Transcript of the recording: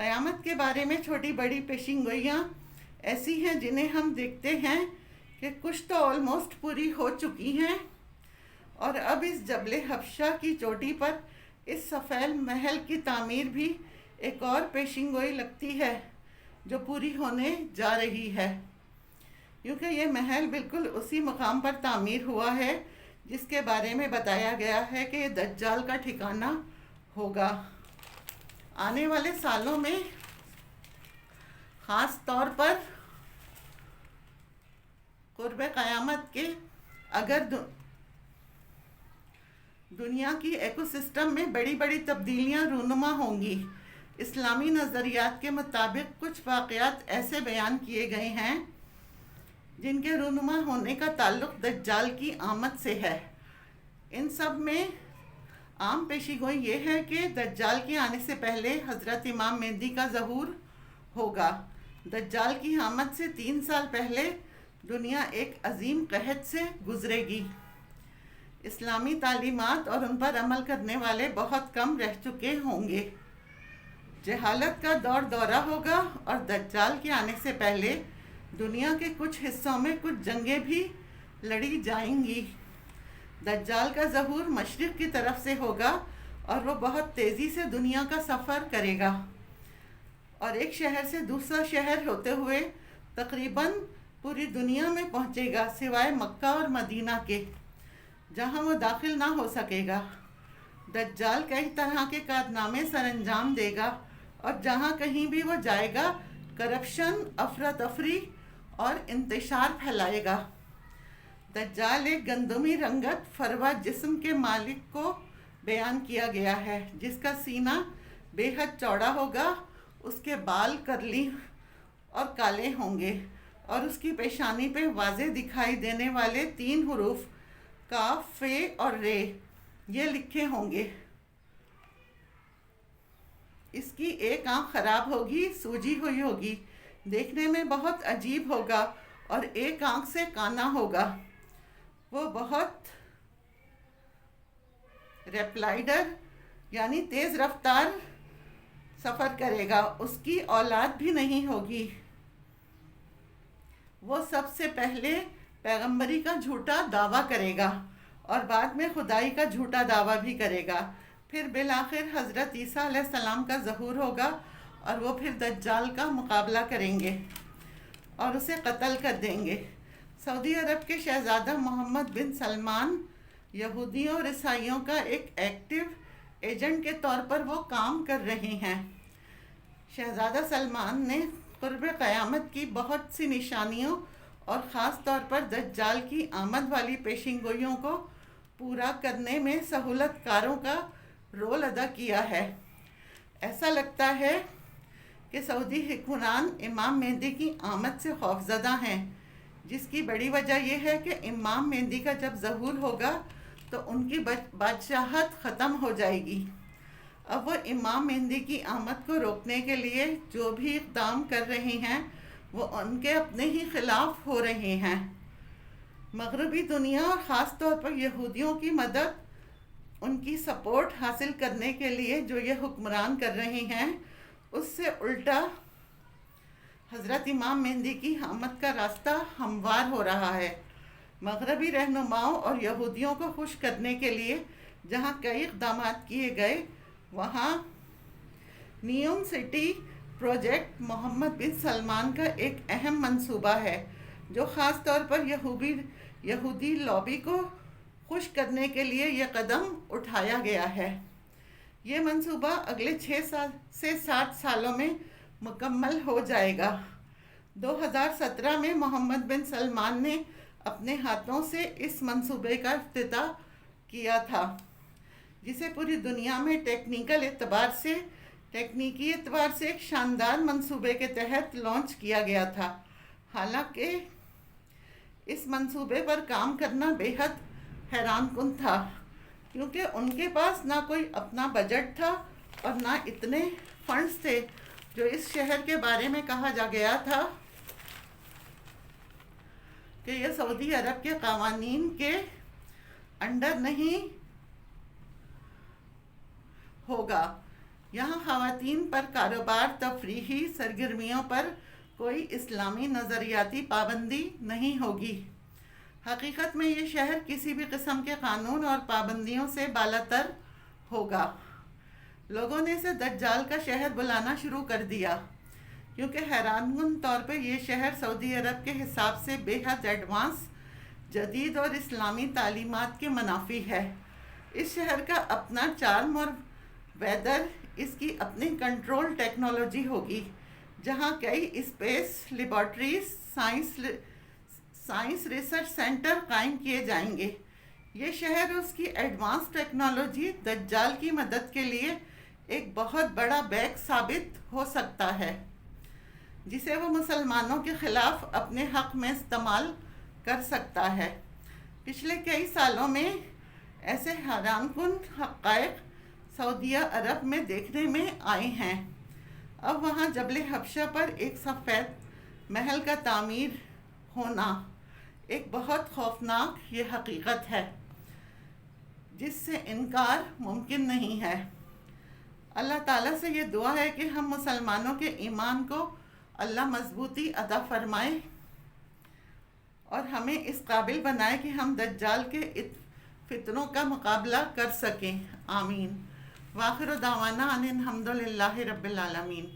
قیامت کے بارے میں چھوٹی بڑی پیشین گوئیاں ایسی ہیں جنہیں ہم دیکھتے ہیں کہ کچھ تو آلموسٹ پوری ہو چکی ہیں، اور اب اس جبل حبشہ کی چوٹی پر اس سفید محل کی تعمیر بھی ایک اور پیشین گوئی لگتی ہے جو پوری ہونے جا رہی ہے، کیونکہ یہ محل بالکل اسی مقام پر تعمیر ہوا ہے جس کے بارے میں بتایا گیا ہے کہ یہ دجال کا ٹھکانہ ہوگا۔ آنے والے سالوں میں خاص طور پر قرب قیامت کے اگر دنیا کی ایکو سسٹم میں بڑی بڑی تبدیلیاں رونما ہوں گی۔ اسلامی نظریات کے مطابق کچھ واقعات ایسے بیان کیے گئے ہیں جن کے رونما ہونے کا تعلق دجال کی آمد سے ہے۔ ان سب میں عام پیشی گوئی یہ ہے کہ دجال کے آنے سے پہلے حضرت امام مہدی کا ظہور ہوگا۔ دجال کی آمد سے 3 سال پہلے دنیا ایک عظیم قحط سے گزرے گی۔ اسلامی تعلیمات اور ان پر عمل کرنے والے بہت کم رہ چکے ہوں گے۔ جہالت کا دورہ ہوگا اور دجال کے آنے سے پہلے دنیا کے کچھ حصوں میں کچھ جنگیں بھی لڑی جائیں گی۔ دجال کا ظہور مشرق کی طرف سے ہوگا اور وہ بہت تیزی سے دنیا کا سفر کرے گا اور ایک شہر سے دوسرا شہر ہوتے ہوئے تقریباً پوری دنیا میں پہنچے گا سوائے مکہ اور مدینہ کے، جہاں وہ داخل نہ ہو سکے گا۔ دجال کئی طرح کے کارنامے سر انجام دے گا اور جہاں کہیں بھی وہ جائے گا کرپشن، افراتفری اور انتشار پھیلائے گا۔ دجال ایک گندمی رنگت فروا جسم کے مالک کو بیان کیا گیا ہے جس کا سینہ بے حد چوڑا ہوگا، اس کے بال کرلی اور کالے ہوں گے اور اس کی پیشانی پہ واضح دکھائی دینے والے 3 حروف کاف، فے اور رے یہ لکھے ہوں گے۔ اس کی ایک آنکھ خراب ہوگی، سوجی ہوئی ہوگی، دیکھنے میں بہت عجیب ہوگا اور ایک آنکھ سے کانا ہوگا۔ وہ بہت ریپلائڈر یعنی تیز رفتار سفر کرے گا، اس کی اولاد بھی نہیں ہوگی۔ وہ سب سے پہلے پیغمبری کا جھوٹا دعویٰ کرے گا اور بعد میں خدائی کا جھوٹا دعویٰ بھی کرے گا۔ پھر بالآخر حضرت عیسیٰ علیہ السلام کا ظہور ہوگا اور وہ پھر دجال کا مقابلہ کریں گے اور اسے قتل کر دیں گے۔ سعودی عرب کے شہزادہ محمد بن سلمان یہودیوں اور عیسائیوں کا ایک ایکٹیو ایجنٹ کے طور پر وہ کام کر رہے ہیں۔ شہزادہ سلمان نے قرب قیامت کی بہت سی نشانیوں اور خاص طور پر دجال کی آمد والی پیشین گوئیوں کو پورا کرنے میں سہولت کاروں کا رول ادا کیا ہے۔ ایسا لگتا ہے کہ سعودی حکمران امام مہدی کی آمد سے خوفزدہ ہیں، جس کی بڑی وجہ یہ ہے کہ امام مہدی کا جب ظہور ہوگا تو ان کی بادشاہت ختم ہو جائے گی۔ اب وہ امام مہدی کی آمد کو روکنے کے لیے جو بھی اقدام کر رہے ہیں وہ ان کے اپنے ہی خلاف ہو رہے ہیں۔ مغربی دنیا اور خاص طور پر یہودیوں کی مدد، ان کی سپورٹ حاصل کرنے کے لیے جو یہ حکمران کر رہے ہیں، اس سے الٹا حضرت امام مہدی کی آمد کا راستہ ہموار ہو رہا ہے۔ مغربی رہنماؤں اور یہودیوں کو خوش کرنے کے لیے جہاں کئی اقدامات کیے گئے، وہاں نیوم سٹی پروجیکٹ محمد بن سلمان کا ایک اہم منصوبہ ہے جو خاص طور پر یہودی لابی کو خوش کرنے کے لیے یہ قدم اٹھایا گیا ہے۔ یہ منصوبہ اگلے 6 سے 7 سالوں میں مکمل ہو جائے گا۔ 2017 میں محمد بن سلمان نے اپنے ہاتھوں سے اس منصوبے کا افتتاح کیا تھا، جسے پوری دنیا میں تکنیکی اعتبار سے ایک شاندار منصوبے کے تحت لانچ کیا گیا تھا۔ حالانکہ اس منصوبے پر کام کرنا بے حد حیران کن تھا، کیونکہ ان کے پاس نہ کوئی اپنا بجٹ تھا اور نہ اتنے فنڈز تھے جو اس شہر کے بارے میں کہا جا گیا تھا کہ یہ سعودی عرب کے قوانین کے انڈر نہیں ہوگا۔ یہاں خواتین پر کاروبار تفریحی سرگرمیوں پر کوئی اسلامی نظریاتی پابندی نہیں ہوگی۔ حقیقت میں یہ شہر کسی بھی قسم کے قانون اور پابندیوں سے بالاتر ہوگا۔ لوگوں نے اسے دجال کا شہر بلانا شروع کر دیا کیونکہ حیران کن طور پہ یہ شہر سعودی عرب کے حساب سے بے حد ایڈوانس، جدید اور اسلامی تعلیمات کے منافی ہے۔ اس شہر کا اپنا چارم اور ویدر، اس کی اپنی کنٹرول ٹیکنالوجی ہوگی، جہاں کئی space laboratories, science research centre قائم کیے جائیں گے۔ یہ شہر اس کی ایڈوانس ٹیکنالوجی دجال کی مدد کے لیے ایک بہت بڑا بیک ثابت ہو سکتا ہے، جسے وہ مسلمانوں کے خلاف اپنے حق میں استعمال کر سکتا ہے۔ پچھلے کئی سالوں میں ایسے حیران کن حقائق سعودیہ عرب میں دیکھنے میں آئے ہیں۔ اب وہاں جبل حبشہ پر ایک سفید محل کا تعمیر ہونا ایک بہت خوفناک یہ حقیقت ہے جس سے انکار ممکن نہیں ہے۔ اللہ تعالیٰ سے یہ دعا ہے کہ ہم مسلمانوں کے ایمان کو اللہ مضبوطی عطا فرمائے اور ہمیں اس قابل بنائے کہ ہم دجال کے فتنوں کا مقابلہ کر سکیں۔ آمین۔ وآخر دعوانا ان الحمد للہ رب العالمین۔